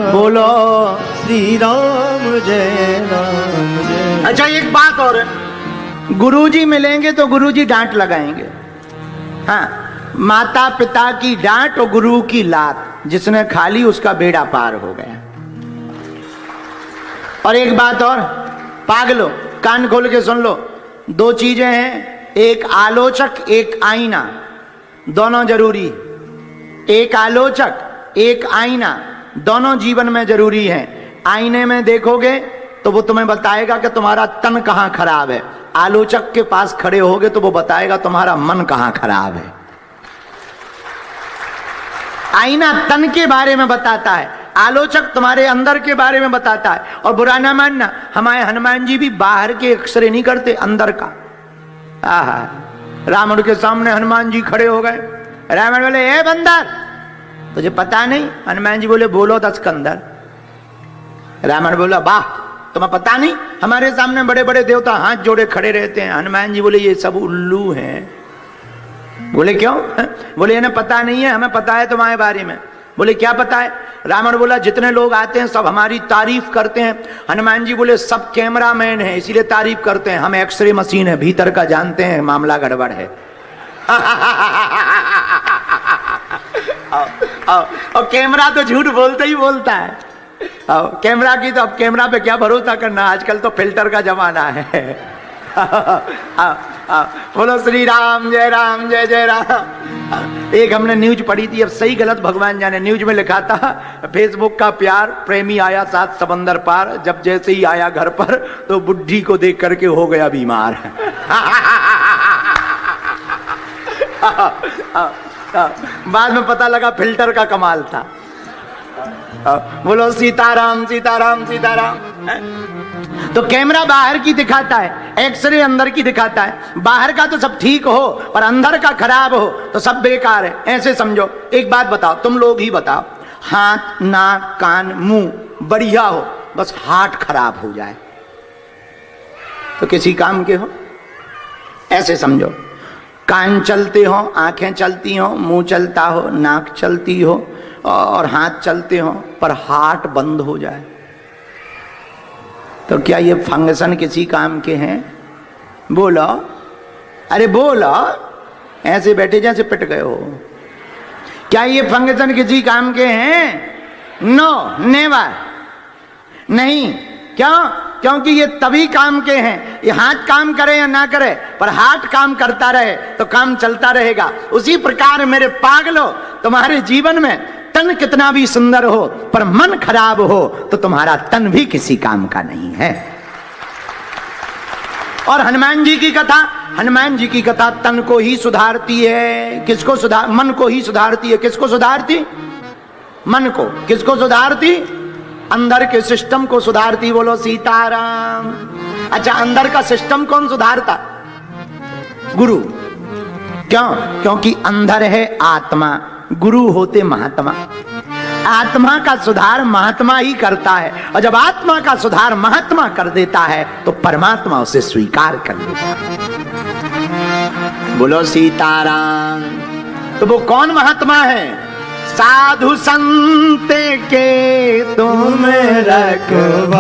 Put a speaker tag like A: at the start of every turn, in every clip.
A: बोलो श्री राम जय राम जय।
B: अच्छा एक बात और है, गुरुजी मिलेंगे तो गुरुजी डांट लगाएंगे। हाँ, माता पिता की डांट और गुरु की लात जिसने खा ली उसका बेड़ा पार हो गया। और एक बात और, पागलो कान खोल के सुन लो, दो चीजें हैं, एक आलोचक एक आईना, दोनों जरूरी। एक आलोचक एक आईना, दोनों जीवन में जरूरी हैं। आईने में देखोगे तो वो तुम्हें बताएगा कि तुम्हारा तन कहां खराब है, आलोचक के पास खड़े होगे तो वो बताएगा तुम्हारा मन कहां खराब है। आईना तन के बारे में बताता है, आलोचक तुम्हारे अंदर के बारे में बताता है। और बुरा ना मानना, हमारे हनुमान जी भी बाहर के एक्सरे नहीं करते, अंदर का। आहा, रावण के सामने हनुमान जी खड़े हो गए, रावण बोले ए बंदर तुझे पता नहीं? हनुमान जी बोले बोलो 10 कंदर। रावण बोला वाह तुम्हें पता नहीं, हमारे सामने बड़े बड़े देवता हाथ जोड़े खड़े रहते हैं। हनुमान जी बोले ये सब उल्लू हैं। बोले क्यों? बोले इन्हें पता नहीं है, हमें पता है तुम्हारे बारे में। बोले क्या पता है? रावण बोला जितने लोग आते हैं सब हमारी तारीफ करते हैं। हनुमान जी बोले सब कैमरामैन है इसीलिए तारीफ करते हैं, हम एक्सरे मशीन है, भीतर का जानते हैं मामला गड़बड़ है। और कैमरा तो झूठ बोलते ही बोलता है। कैमरा की तो अब कैमरा पे क्या भरोसा करना, आजकल तो फिल्टर का जमाना है। बोलो श्री राम जय जय राम। एक हमने न्यूज पढ़ी थी, अब सही गलत भगवान जाने, न्यूज में लिखा था फेसबुक का प्यार, प्रेमी आया 7 समंदर पार, जब जैसे ही आया घर पर तो बुढ़ी को देख करके हो गया बीमार। बाद में पता लगा फिल्टर का कमाल था। बोलो सीताराम सीताराम सीताराम। तो कैमरा बाहर की दिखाता है, एक्सरे अंदर की दिखाता है। बाहर का तो सब ठीक हो पर अंदर का खराब हो तो सब बेकार है, ऐसे समझो। एक बात बताओ, तुम लोग ही बताओ, हाथ नाक कान मुंह बढ़िया हो, बस हार्ट खराब हो जाए तो किसी काम के हो? ऐसे समझो, कान चलते हो, आंखें चलती हो, मुंह चलता हो, नाक चलती हो और हाथ चलते हो पर हार्ट बंद हो जाए तो क्या ये फंक्शन किसी काम के हैं? बोलो, अरे बोलो, ऐसे बैठे जैसे पिट गए हो। क्या ये फंक्शन किसी काम के हैं? नो नेवर, नहीं। क्यों? क्योंकि ये तभी काम के हैं, ये हाथ काम करे या ना करे पर हार्ट काम करता रहे तो काम चलता रहेगा। उसी प्रकार मेरे पागलो, तुम्हारे जीवन में तन कितना भी सुंदर हो पर मन खराब हो तो तुम्हारा तन भी किसी काम का नहीं है। और हनुमान जी की कथा, हनुमान जी की कथा तन को ही सुधारती है। किसको सुधार? मन को ही सुधारती है। किसको सुधारती? मन को। किसको सुधारती? अंदर के सिस्टम को सुधारती। बोलो सीताराम। अच्छा, अंदर का सिस्टम कौन सुधारता? गुरु। क्यों? क्योंकि अंदर है आत्मा, गुरु होते महात्मा। आत्मा का सुधार महात्मा ही करता है और जब आत्मा का सुधार महात्मा कर देता है तो परमात्मा उसे स्वीकार कर लेता है। बोलो सीताराम। तो वो कौन महात्मा है? साधु संत के तुम रखवारे,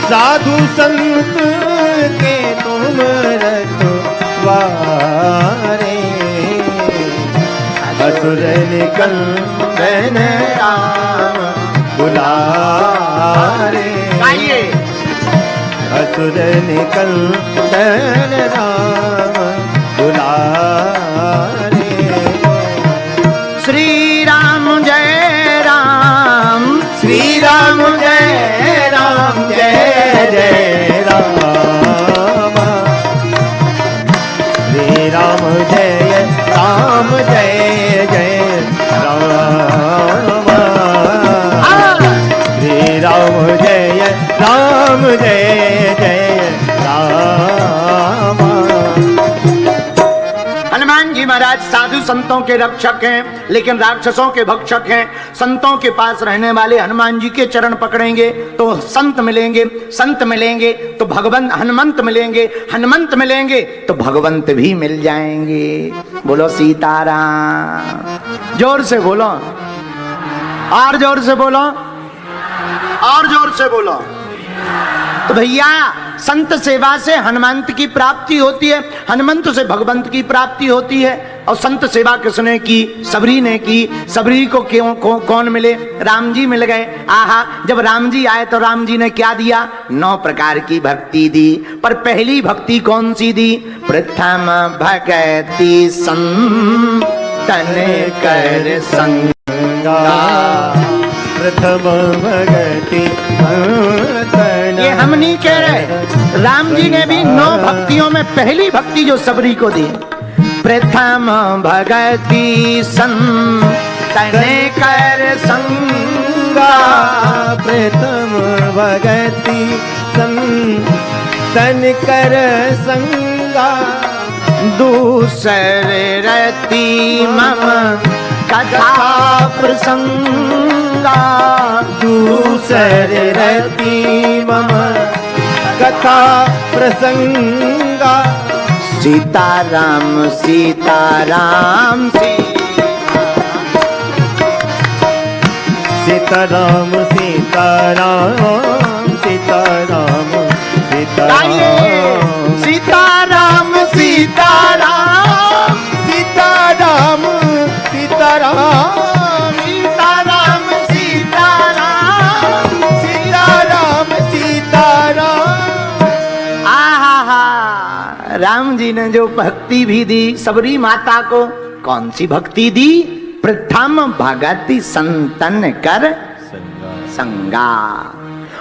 A: साधु संत के तुम रखवारे, असुर निकंदन राम बुलारे, असुर निकंदन राम बुलारे।
B: श्री राम जय राम,
A: श्री राम जय राम जय जय राम, श्री राम जय राम जय जय राम, श्री राम जय राम जय जय राम।
B: संतों के रक्षक हैं लेकिन राक्षसों के भक्षक हैं। संतों के पास रहने वाले हनुमान जी के चरण पकड़ेंगे तो संत मिलेंगे, संत मिलेंगे तो भगवंत हनुमंत मिलेंगे, हनुमंत मिलेंगे तो भगवंत भी मिल जाएंगे। बोलो सीताराम। जोर से बोलो, और जोर से बोलो, और जोर से बोलो। तो भैया संत सेवा से हनुमंत की प्राप्ति होती है, हनुमंत से भगवंत की प्राप्ति होती है। और संत सेवा किसने की? सबरी ने की। सबरी को कौन मिले? राम जी मिल गए। आहा, जब राम जी आए तो राम जी ने क्या दिया? 9 प्रकार की भक्ति दी। पर पहली भक्ति कौन सी दी? प्रथम भक्ति संतन कर संगा।
A: प्रथम भक्ति
B: ये हम नहीं कह रहे, राम जी ने भी 9 भक्तियों में पहली भक्ति जो सबरी को दी, प्रथम भक्ति संतन कर संगा।
A: प्रथम भक्ति संतन कर संगा।
B: दूसरे रति मम कथा प्रसंगा।
A: दूसरे रति मम कथा प्रसंगा।
B: सीताराम सीताराम
A: सीताराम सीताराम सीताराम सीताराम
B: सीताराम सीताराम
A: सीताराम सीताराम
B: सीताराम सीताराम
A: सीताराम सीताराम।
B: आहा, राम जी ने जो भक्ति भी दी सबरी माता को, कौन सी भक्ति दी? प्रथम भगति संतन कर संगा।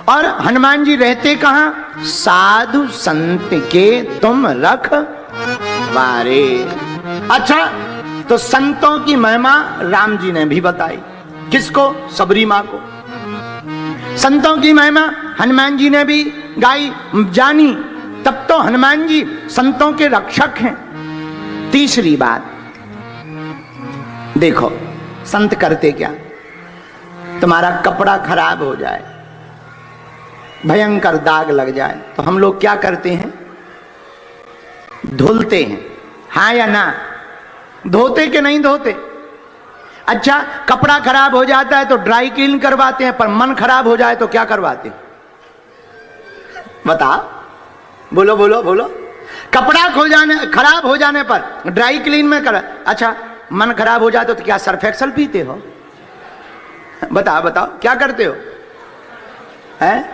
B: और हनुमान जी रहते कहां? साधु संत के तुम रख बारे। अच्छा, तो संतों की महिमा राम जी ने भी बताई। किसको? सबरी माँ को। संतों की महिमा हनुमान जी ने भी गाई, जानी। तब तो हनुमान जी संतों के रक्षक हैं। तीसरी बात देखो, संत करते क्या? तुम्हारा कपड़ा खराब हो जाए, भयंकर दाग लग जाए, तो हम लोग क्या करते हैं? धुलते हैं, हाँ या ना? धोते कि नहीं धोते? अच्छा, कपड़ा खराब हो जाता है तो ड्राई क्लीन करवाते हैं, पर मन खराब हो जाए तो क्या करवाते हैं? बता, बोलो बोलो बोलो। कपड़ा खराब हो जाने पर ड्राई क्लीन में कर। अच्छा, मन खराब हो जाए तो क्या सर्फ एक्सेल पीते हो? बताओ बताओ, क्या करते हो? हैं?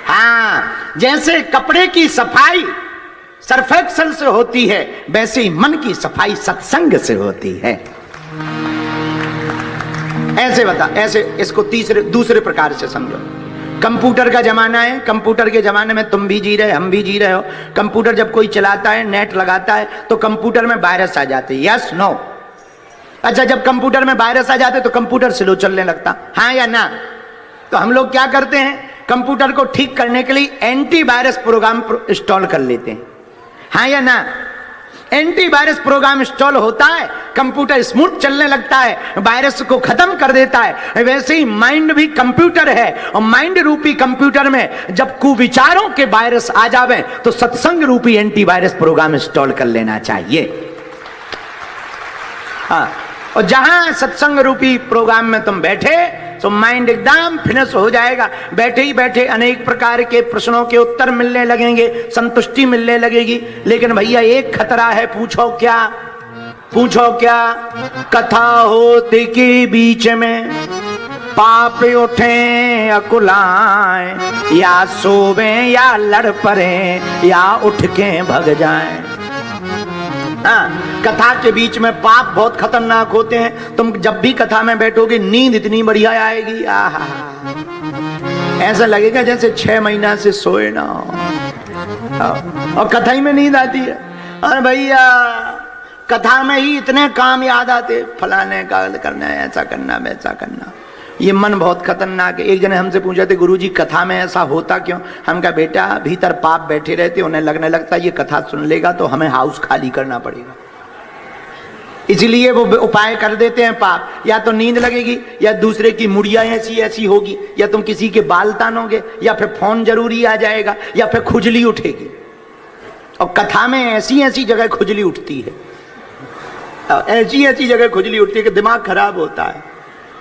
B: हाँ, जैसे कपड़े की सफाई सर्फ एक्सेल से होती है, वैसे ही मन की सफाई सत्संग से होती है। ऐसे बता, ऐसे इसको दूसरे प्रकार से समझो। कंप्यूटर का जमाना है, कंप्यूटर के जमाने में तुम भी जी रहे, हम भी जी रहे हो। कंप्यूटर जब कोई चलाता है, नेट लगाता है, तो कंप्यूटर में वायरस आ जाते हैं। Yes no? अच्छा, जब कंप्यूटर में वायरस आ जाते तो कंप्यूटर स्लो चलने लगता, हाँ या ना? तो हम लोग क्या करते हैं? कंप्यूटर को ठीक करने के लिए एंटीवायरस प्रोग्राम इंस्टॉल कर लेते हैं, हाँ या ना? एंटीवायरस प्रोग्राम इंस्टॉल होता है, कंप्यूटर स्मूथ चलने लगता है, वायरस को खत्म कर देता है। वैसे ही माइंड भी कंप्यूटर है, और माइंड रूपी कंप्यूटर में जब कुविचारों के वायरस आ जावे तो सत्संग रूपी एंटीवायरस प्रोग्राम इंस्टॉल कर लेना चाहिए। हाँ, और जहां सत्संग रूपी प्रोग्राम में तुम बैठे तो माइंड एकदम फिनिश हो जाएगा। बैठे ही बैठे अनेक प्रकार के प्रश्नों के उत्तर मिलने लगेंगे, संतुष्टि मिलने लगेगी। लेकिन भैया एक खतरा है, पूछो क्या? पूछो क्या? कथा होते के बीच में पाप उठे अकुलाएं, या सोवे या लड़ पड़े या उठ के भग जाएं। हाँ, कथा के बीच में पाप बहुत खतरनाक होते हैं। तुम जब भी कथा में बैठोगे नींद इतनी बढ़िया आएगी, आहा, ऐसा लगेगा जैसे 6 महीना से सोए ना हो। और कथा ही में नींद आती है। और भैया कथा में ही इतने काम याद आते, फलाने का करना है, ऐसा करना, वैसा करना। ये मन बहुत खतरनाक है। एक जने हमसे पूछा थे, गुरुजी कथा में ऐसा होता क्यों? हम कहा, बेटा भीतर पाप बैठे रहते, उन्हें लगने लगता ये कथा सुन लेगा तो हमें हाउस खाली करना पड़ेगा। इसलिए वो उपाय कर देते हैं पाप, या तो नींद लगेगी, या दूसरे की मुड़िया ऐसी ऐसी होगी, या तुम किसी के बाल तानोगे, या फिर फोन जरूरी आ जाएगा, या फिर खुजली उठेगी। और कथा में ऐसी ऐसी जगह खुजली उठती है, ऐसी ऐसी जगह खुजली उठती है कि दिमाग खराब होता है।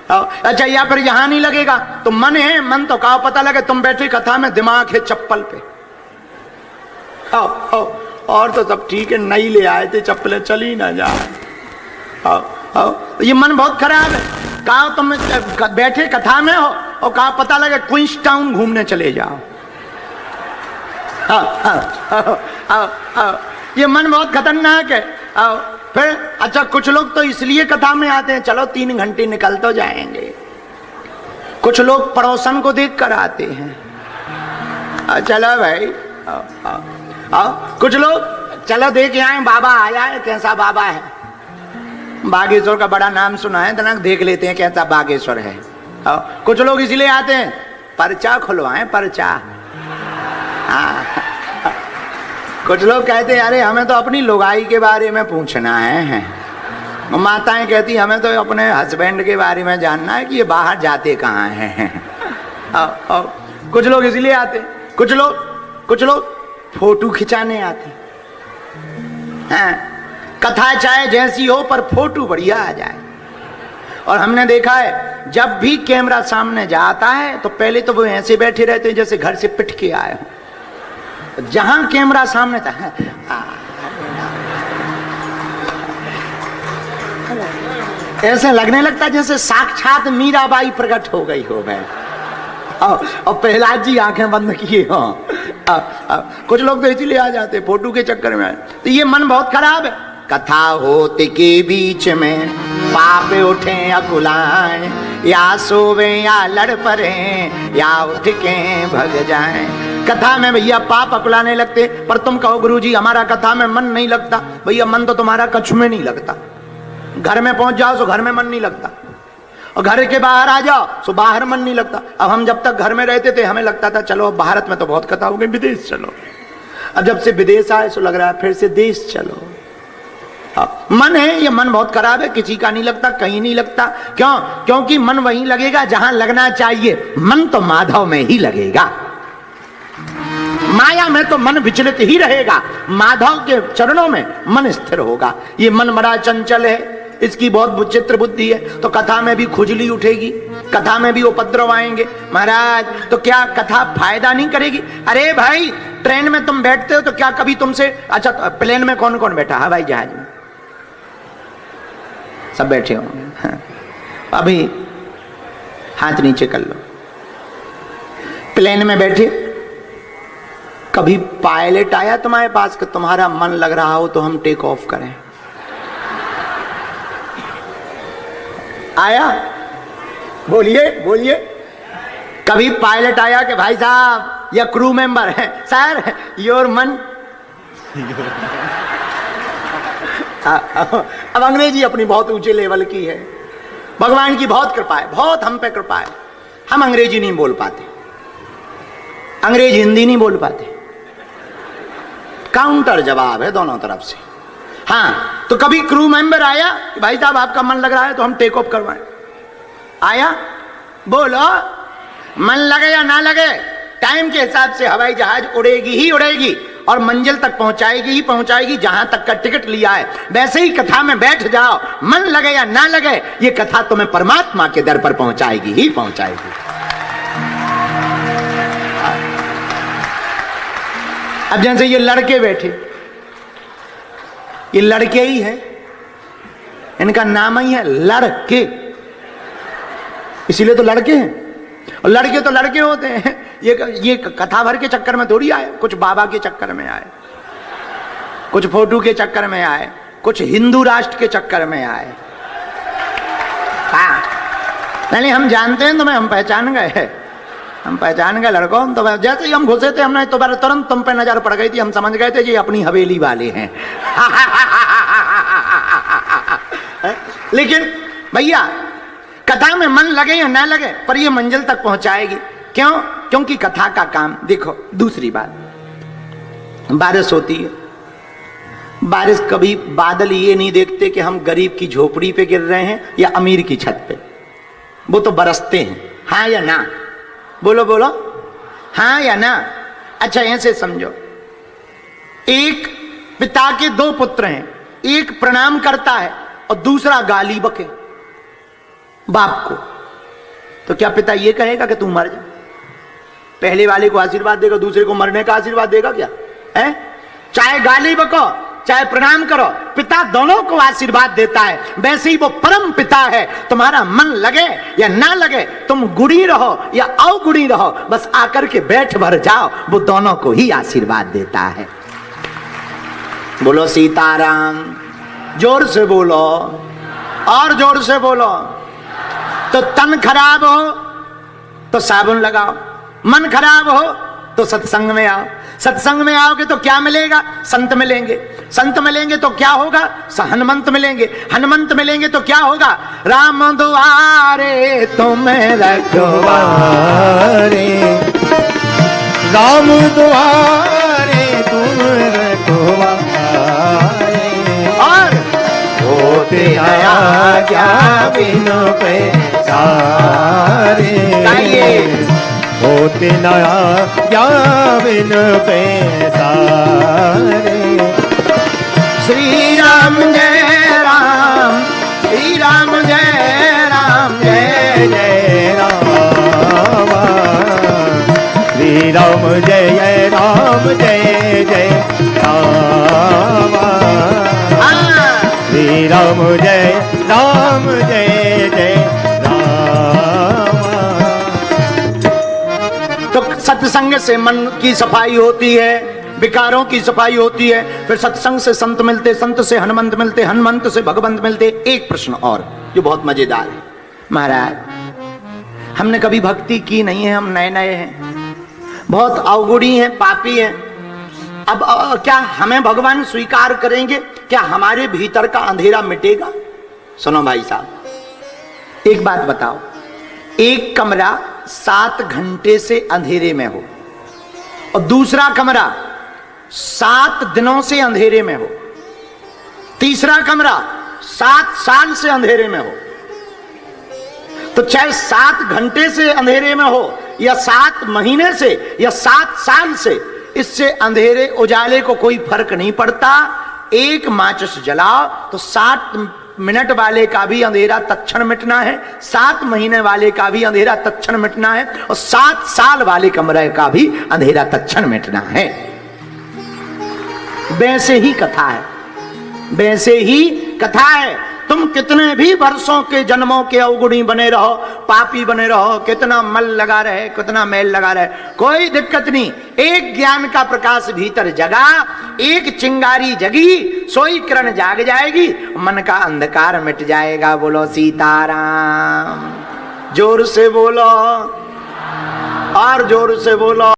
B: अच्छा, या फिर यहां नहीं लगेगा तो मन है, मन तो कहाँ पता लगे तुम बैठे कथा में, दिमाग है चप्पल पे। और तो सब ठीक है, नहीं ले आए थे चप्पलें, चली ना जाए। ये मन बहुत खराब है। कहा तुम बैठे कथा में हो और कहा पता लगे क्वींस टाउन घूमने चले जाओ। ये मन बहुत खतरनाक है। फिर अच्छा, कुछ लोग तो इसलिए कथा में आते हैं, चलो 3 घंटे निकल तो जाएंगे। कुछ लोग पड़ोसन को देख कर आते हैं, चलो भाई। कुछ लोग चलो देख आए, बाबा आया है, कैसा बाबा है। बागेश्वर का बड़ा नाम सुना है, तो देख लेते हैं कैसा बागेश्वर है। कुछ लोग इसलिए आते हैं पर्चा खुलवाएं, पर्चा। कुछ लोग कहते हैं अरे हमें तो अपनी लुगाई के बारे में पूछना है। माताएं कहती हमें तो अपने हस्बैंड के बारे में जानना है कि ये बाहर जाते कहाँ हैं। कुछ लोग इसलिए आते, कुछ लोग फोटो खिंचाने आते हैं। कथा चाहे जैसी हो पर फोटो बढ़िया आ जाए। और हमने देखा है जब भी कैमरा सामने जाता है तो पहले तो वो ऐसे बैठे रहते हैं जैसे घर से पिट के आए हो। जहां कैमरा सामने था ऐसे लगने लगता जैसे साक्षात मीराबाई प्रकट हो गई हो। मैं और प्रहलाद जी आंखें बंद किए हो। कुछ लोग तो इसीलिए आ जाते फोटो के चक्कर में। तो ये मन बहुत खराब है। कथा होते के बीच में पाप उठे अकुलाएं, या सोवे या लड़ पड़े या उठ के भग जाएं। कथा में भैया पाप अकुलाने लगते, पर तुम कहो गुरुजी हमारा कथा में मन नहीं लगता। भैया मन तो तुम्हारा कच्छ में नहीं लगता। घर में पहुंच जाओ तो घर में मन नहीं लगता, और घर के बाहर आ जाओ तो बाहर मन नहीं लगता। अब हम जब तक घर में रहते थे हमें लगता था चलो भारत में तो बहुत कथा हो गई, विदेश चलो। अब जब से विदेश आए तो लग रहा है फिर से देश चलो। मन है, ये मन बहुत खराब है, किसी का नहीं लगता, कहीं नहीं लगता। क्यों? क्योंकि मन वहीं लगेगा जहां लगना चाहिए। मन तो माधव में ही लगेगा, माया में तो मन विचलित ही रहेगा, माधव के चरणों में मन स्थिर होगा। ये मन बड़ा चंचल है, इसकी बहुत विचित्र बुद्धि है। तो कथा में भी खुजली उठेगी, कथा में भी उपद्रव आएंगे। महाराज तो क्या कथा फायदा नहीं करेगी? अरे भाई ट्रेन में तुम बैठते हो तो क्या कभी तुमसे, अच्छा प्लेन में कौन कौन बैठा? हवाई जहाज में सब बैठे होंगे। अभी हाथ नीचे कर लो। प्लेन में बैठे, कभी पायलट आया तुम्हारे पास कि तुम्हारा मन लग रहा हो तो हम टेक ऑफ करें? आया? बोलिए बोलिए। कभी पायलट आया कि भाई साहब या क्रू मेंबर है, सर योर मन। अब अंग्रेजी अपनी बहुत ऊंचे लेवल की है, भगवान की बहुत कृपा है, बहुत हम पे कृपा है। हम अंग्रेजी नहीं बोल पाते, अंग्रेजी हिंदी नहीं बोल पाते, काउंटर जवाब है दोनों तरफ से। हाँ, तो कभी क्रू मेंबर आया कि भाई साहब आपका मन लग रहा है तो हम टेक ऑफ करवाएं? आया? बोलो, मन लगे या ना लगे, टाइम के हिसाब से हवाई जहाज उड़ेगी ही उड़ेगी और मंजिल तक पहुंचाएगी ही पहुंचाएगी जहां तक का टिकट लिया है। वैसे ही कथा में बैठ जाओ, मन लगे या ना लगे, ये कथा तुम्हें परमात्मा के दर पर पहुंचाएगी ही पहुंचाएगी। अब जैसे ये लड़के बैठे, ये लड़के ही है, इनका नाम ही है लड़के, इसीलिए तो लड़के हैं। और लड़के तो लड़के होते हैं। ये कथा भर के चक्कर में थोड़ी आए, कुछ बाबा के चक्कर में आए, कुछ फोटो के चक्कर में आए, कुछ हिंदू राष्ट्र के चक्कर में आए। हाँ, नहीं हम जानते हैं तुम्हें, हम पहचान गए, हम पहचान गए लड़कों। तो जैसे ही हम घुसे थे हमने तो तुरंत तुम पे नजर पड़ गई थी, हम समझ गए थे ये अपनी हवेली वाले हैं। लेकिन भैया कथा में मन लगे या ना लगे, पर ये मंजिल तक पहुंचाएगी। क्यों? क्योंकि कथा का काम। देखो दूसरी बात, बारिश होती है, बारिश कभी बादल ये नहीं देखते कि हम गरीब की झोपड़ी पे गिर रहे हैं या अमीर की छत पे, वो तो बरसते हैं। हाँ या ना? बोलो बोलो, हाँ या ना? अच्छा ऐसे समझो, एक पिता के दो पुत्र हैं, एक प्रणाम करता है और दूसरा गाली बके बाप को, तो क्या पिता ये कहेगा कि तू मर जा? पहले वाले को आशीर्वाद देगा, दूसरे को मरने का आशीर्वाद देगा क्या? है? चाहे गाली बको चाहे प्रणाम करो, पिता दोनों को आशीर्वाद देता है। वैसे ही वो परम पिता है। तुम्हारा मन लगे या ना लगे, तुम गुड़ी रहो या अवगुड़ी रहो, बस आकर के बैठ भर जाओ, वो दोनों को ही आशीर्वाद देता है। बोलो सीताराम, जोर से बोलो और जोर से बोलो। तो तन खराब हो तो साबुन लगाओ, मन खराब हो तो सत्संग में आओ। सत्संग में आओगे तो क्या मिलेगा? संत मिलेंगे। संत मिलेंगे तो क्या होगा? हनुमंत मिलेंगे। हनुमंत मिलेंगे तो क्या होगा? राम दुआरे तुम रखवारे,
A: राम दुआरे तुम रखवारे,
B: और
A: होते आया क्या बिनु पैसारे, होते नया क्या बिनु पैसारे।
B: श्री राम जय राम, श्री राम जय राम, जय जय
A: राम, श्री राम जय राम, जय जय राम, श्री राम जय राम, जय जय राम।
B: तो सत्संग से मन की सफाई होती है, विकारों की सफाई होती है। फिर सत्संग से संत मिलते, संत से हनुमंत मिलते, हनुमंत से भगवंत मिलते। एक प्रश्न और जो बहुत मजेदार है, महाराज हमने कभी भक्ति की नहीं है, हम नए नए हैं, बहुत अवगुणी हैं, पापी हैं। अब क्या हमें भगवान स्वीकार करेंगे? क्या हमारे भीतर का अंधेरा मिटेगा? सुनो भाई साहब, एक बात बताओ, एक कमरा 7 घंटे से अंधेरे में हो और दूसरा कमरा 7 दिनों से अंधेरे में हो, तीसरा कमरा 7 साल से अंधेरे में हो, तो चाहे 7 घंटे से अंधेरे में हो या 7 महीने से या 7 साल से, इससे अंधेरे उजाले को कोई फर्क नहीं पड़ता। एक माचिस जलाओ तो 7 मिनट वाले का भी अंधेरा तत्क्षण मिटना है, 7 महीने वाले का भी अंधेरा तत्क्षण मिटना है, और 7 साल वाले कमरे का भी अंधेरा तत्क्षण मिटना है। वैसे ही कथा है, वैसे ही कथा है। तुम कितने भी वर्षों के जन्मों के अवगुणी बने रहो, पापी बने रहो, कितना मल लगा रहे, कितना मैल लगा रहे, कोई दिक्कत नहीं। एक ज्ञान का प्रकाश भीतर जगा, एक चिंगारी जगी, सोई किरण जाग जाएगी, मन का अंधकार मिट जाएगा। बोलो सीताराम, जोर से बोलो और जोर से बोलो।